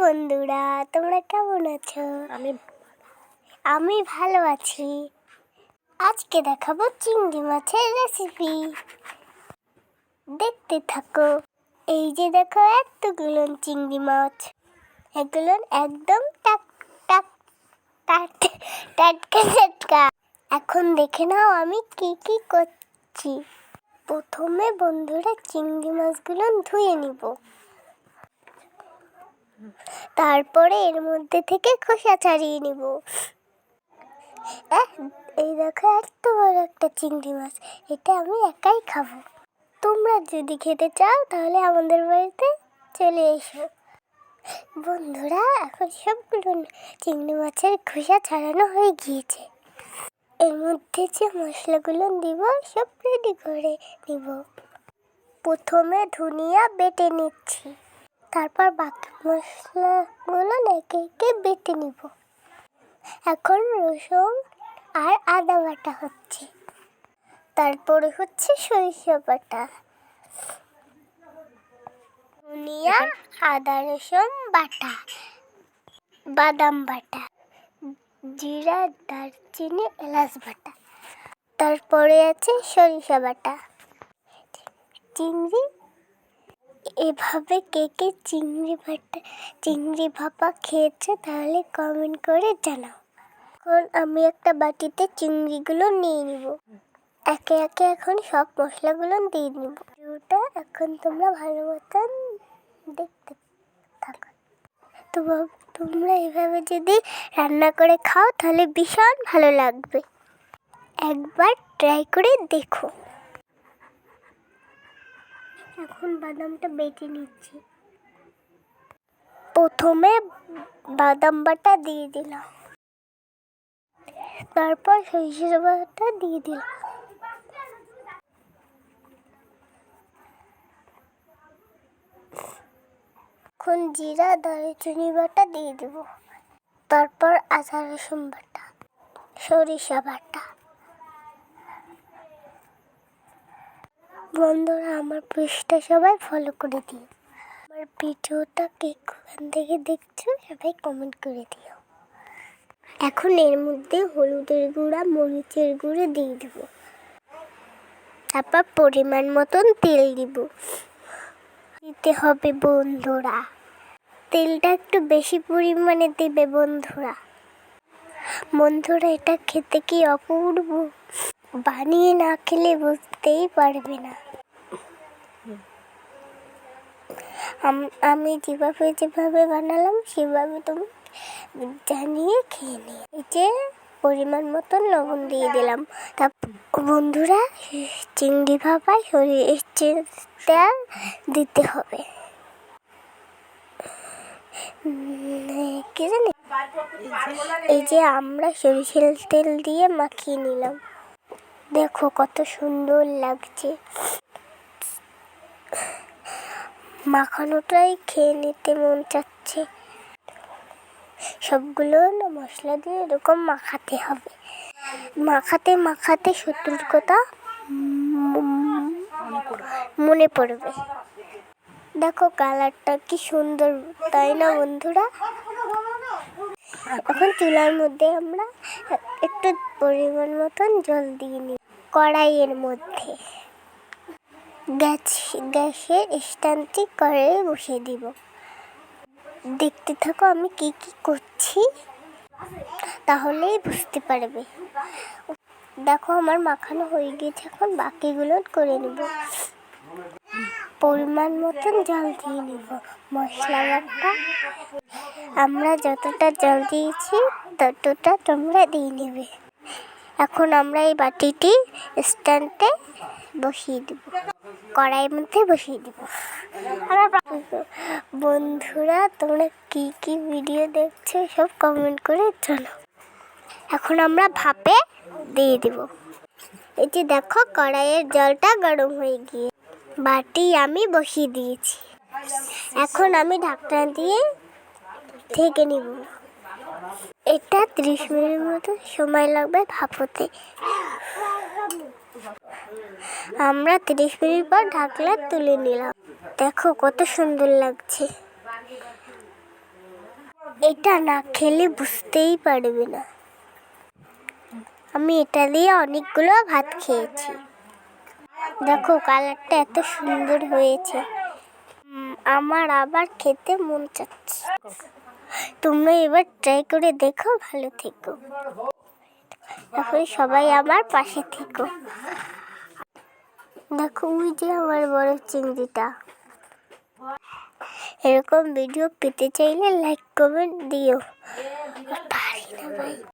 বন্ধুরা, তোমরা কেমন আছো? আমি ভালো আছি। আজকে দেখাবো চিংড়ি মাছের রেসিপি। দেখতে থাকো। এই যে দেখো এতগুলো চিংড়ি মাছ। এগুলো একদম টাটকা। এখন দেখে নাও আমি কি কি করছি। প্রথমে বন্ধুরা চিংড়ি মাছগুলো ধুয়ে নিব। তারপরে এর মধ্যে থেকে খোসা ছাড়িয়ে নিব। এই দেখো এত বড় একটা চিংড়ি মাছ, এটা আমি একাই খাবো। তোমরা যদি খেতে চাও তাহলে আমাদের বাড়িতে চলে এসো। বন্ধুরা, এখন সবগুলো চিংড়ি মাছের খোসা ছাড়ানো হয়ে গিয়েছে। এর মধ্যে যে মশলাগুলো দিব সব রেডি করে নিব। প্রথমে ধনিয়া বেটে নিচ্ছি, তারপর বাকি মশলাগুলো একে একে বেটে নিব। এখন রসুন আর আদা বাটা হচ্ছে, তারপরে হচ্ছে সরিষা বাটা, ধনিয়া, আদা রসুন বাটা, বাদাম বাটা, জিরা, দারচিনি, এলাচ বাটা, তারপরে আছে সরিষা বাটা, চিংড়ি। এভাবে কে কে চিংড়ি ভাপা খেয়েছে তাহলে কমেন্ট করে জানাও। এখন আমি একটা বাটিতে চিংড়িগুলো নিয়ে নিব। একে একে এখন সব মশলাগুলো দিয়ে নিব। ওটা এখন তোমরা ভালো মতন দেখতে থাকো। তোমরা এভাবে যদি রান্না করে খাও তাহলে ভীষণ ভালো লাগবে। একবার ট্রাই করে দেখো। এখন বাদামটা বেটে নিচ্ছি। প্রথমে বাদাম বাটা দিয়ে দিলাম, তারপর সরিষা বাটা দিয়ে দিলাম, এখন জিরা দারচিনি বাটা দিয়ে দেব, তারপর আদা রসুন বাটা, সরিষা বাটা। বন্ধুরা, আমার পেজটা সবাই ফলো করে দিও। আমার ভিডিওটা কে কোথা থেকে দেখছো সবাই কমেন্ট করে দিও। এখন এর মধ্যে হলুদের গুঁড়া, মরিচের গুঁড়ো দিয়ে দেব, তারপর পরিমাণ মতন তেল দিব। দিতে হবে বন্ধুরা, তেলটা একটু বেশি পরিমাণে দিবে বন্ধুরা। এটা খেতে কি অপূর্ব, বানিয়ে না খেলে বুঝতেই পারবে না। আমি যেভাবে বানালাম সেভাবে তুমি জানিয়ে খেয়ে নিয়ে। এই যে পরিমাণ মতন লবণ দিয়ে দিলাম। বন্ধুরা, চিংড়ি ভাপায় সরিষার তেল দিতে হবে। কি জানি, এই যে আমরা সরিষার তেল দিয়ে মাখিয়ে নিলাম। দেখো কত সুন্দর লাগছে। মাখানোটাই খেয়ে নিতে মন চাচ্ছে। সবগুলো মশলা দিয়ে এরকম মাখাতে হবে। মাখাতে শত্রুর কথা মনে পড়বে। দেখো কালারটা কি সুন্দর, তাই না বন্ধুরা? এখন চুলার মধ্যে আমরা একটু পরিমাণ মতন জল দিয়ে নিই কড়াইয়ের মধ্যে। গ্যাসের স্ট্যান্ডটি কড়াইয়ে বসিয়ে দিব। দেখতে থাকো আমি কি কি করছি, তাহলেই বুঝতে পারবে। দেখো আমার মাখানো হয়ে গিয়েছে, এখন বাকিগুলো করে নেব। পরিমাণ মতন জল দিয়ে নিব। মশলা বাটা আমরা যতটা জল দিয়েছি ততটা তোমরা দিয়ে নেবে। এখন আমরা এই বাটিটি স্ট্যান্ডে বসিয়ে দেব, কড়াইয়ের মধ্যে বসিয়ে দেব। বন্ধুরা, তোমরা কি কি ভিডিও দেখছো সব কমেন্ট করে জানাও। এখন আমরা ভাপে দিয়ে দেব। এই যে দেখো কড়াইয়ের জলটা গরম হয়ে গিয়ে বাটি আমি বসিয়ে দিয়েছি। এখন আমি ঢাকনা দিয়ে ঢেকে নিব। এটা 30 মিনিটের মতো সময় লাগবে ভাপতে। আমরা 30 মিনিট পর ঢাকনা তুলে নিলাম। দেখো কত সুন্দর লাগছে। এটা না খেলে বুঝতেই পারবে না। আমি এটা দিয়ে অনেকগুলো ভাত খেয়েছি। দেখো কালারটা এত সুন্দর হয়েছে, আমার আবার খেতে মন চাচ্ছে। তোমরা এবার ট্রাই করে দেখো। ভালো থেকো, এখন সবাই আমার পাশে থেকো। দেখো ওই যে আমার বড় চিংড়িটা। এরকম ভিডিও পেতে চাইলে লাইক কমেন্ট দিও। পারি না ভাই।